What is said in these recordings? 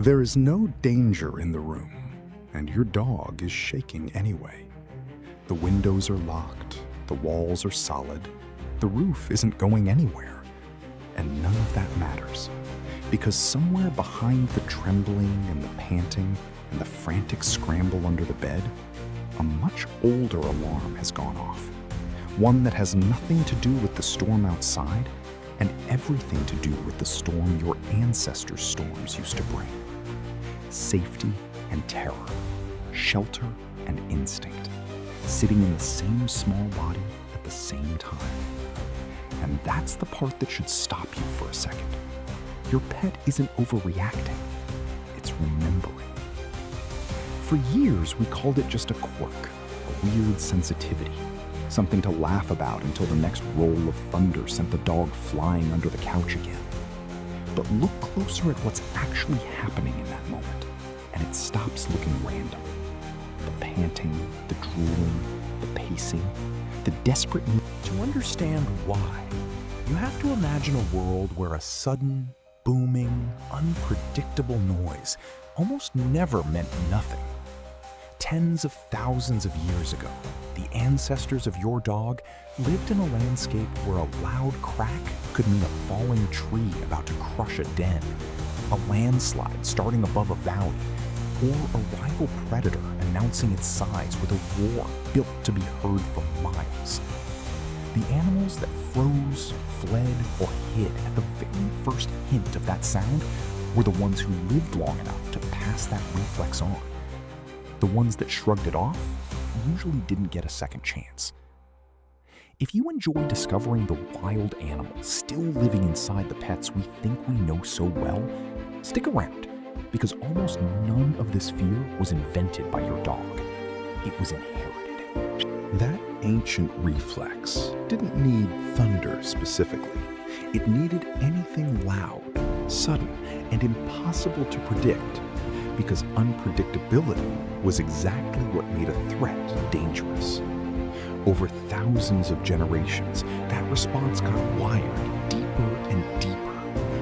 There is no danger in the room, and your dog is shaking anyway. The windows are locked, the walls are solid, the roof isn't going anywhere, and none of that matters, because somewhere behind the trembling and the panting and the frantic scramble under the bed, a much older alarm has gone off. One that has nothing to do with the storm outside and everything to do with the storm your ancestors' storms used to bring. Safety and terror, shelter and instinct, sitting in the same small body at the same time. And that's the part that should stop you for a second. Your pet isn't overreacting, it's remembering. For years, we called it just a quirk, a weird sensitivity, something to laugh about until the next roll of thunder sent the dog flying under the couch again. But look closer at what's actually happening in that moment, and it stops looking random. The panting, the drooling, the pacing, the desperate need. To understand why, you have to imagine a world where a sudden, booming, unpredictable noise almost never meant nothing. Tens of thousands of years ago, the ancestors of your dog lived in a landscape where a loud crack could mean a falling tree about to crush a den, a landslide starting above a valley, or a rival predator announcing its size with a roar built to be heard for miles. The animals that froze, fled, or hid at the very first hint of that sound were the ones who lived long enough to pass that reflex on. The ones that shrugged it off usually didn't get a second chance. If you enjoy discovering the wild animals still living inside the pets we think we know so well, stick around, because almost none of this fear was invented by your dog. It was inherited. That ancient reflex didn't need thunder specifically. It needed anything loud, sudden, and impossible to predict, because unpredictability was exactly what made a threat dangerous. Over thousands of generations, that response got wired deeper and deeper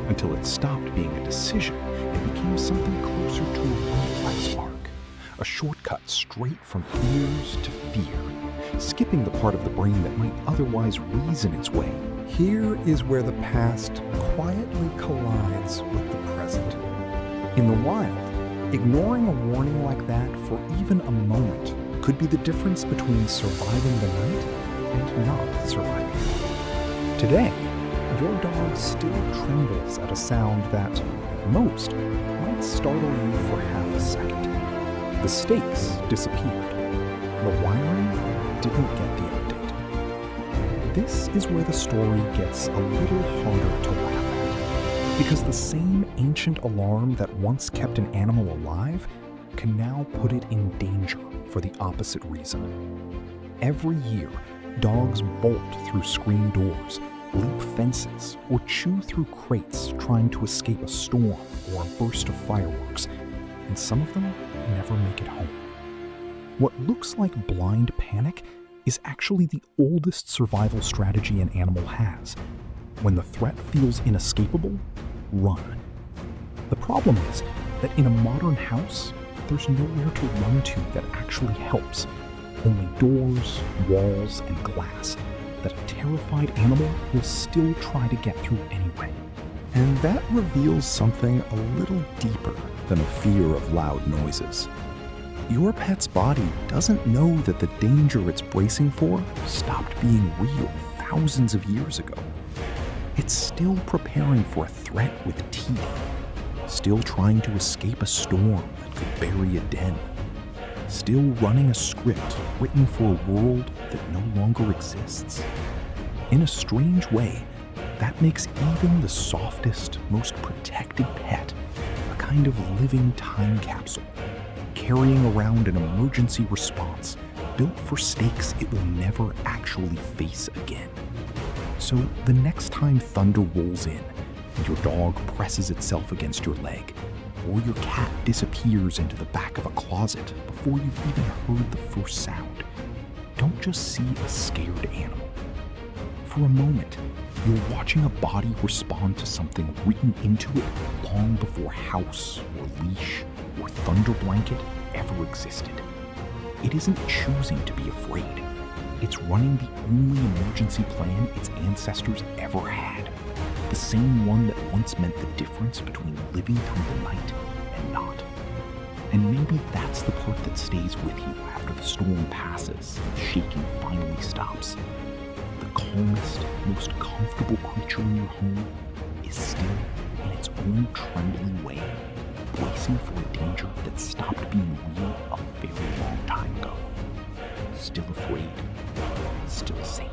until it stopped being a decision and became something closer to a reflex arc, a shortcut straight from ears to fear, skipping the part of the brain that might otherwise reason its way. Here is where the past quietly collides with the present. In the wild, ignoring a warning like that for even a moment could be the difference between surviving the night and not surviving. Today, your dog still trembles at a sound that, at most, might startle you for half a second. The stakes disappeared. The wiring didn't get the update. This is where the story gets a little harder to laugh at, because the same ancient alarm that once kept an animal alive can now put it in danger for the opposite reason. Every year, dogs bolt through screen doors, leap fences, or chew through crates trying to escape a storm or a burst of fireworks, and some of them never make it home. What looks like blind panic is actually the oldest survival strategy an animal has. When the threat feels inescapable, run. The problem is that in a modern house, there's nowhere to run to that actually helps. Only doors, walls, and glass that a terrified animal will still try to get through anyway. And that reveals something a little deeper than a fear of loud noises. Your pet's body doesn't know that the danger it's bracing for stopped being real thousands of years ago. It's still preparing for a threat with teeth, still trying to escape a storm that could bury a den, still running a script written for a world that no longer exists. In a strange way, that makes even the softest, most protected pet a kind of living time capsule, carrying around an emergency response built for stakes it will never actually face again. So the next time thunder rolls in and your dog presses itself against your leg, or your cat disappears into the back of a closet before you've even heard the first sound, don't just see a scared animal. For a moment, you're watching a body respond to something written into it long before house or leash or thunder blanket ever existed. It isn't choosing to be afraid. It's running the only emergency plan its ancestors ever had. The same one that once meant the difference between living through the night and not. And maybe that's the part that stays with you after the storm passes and the shaking finally stops. The calmest, most comfortable creature in your home is still, in its own trembling way, bracing for a danger that stopped being real a very long time ago. Still afraid, still safe.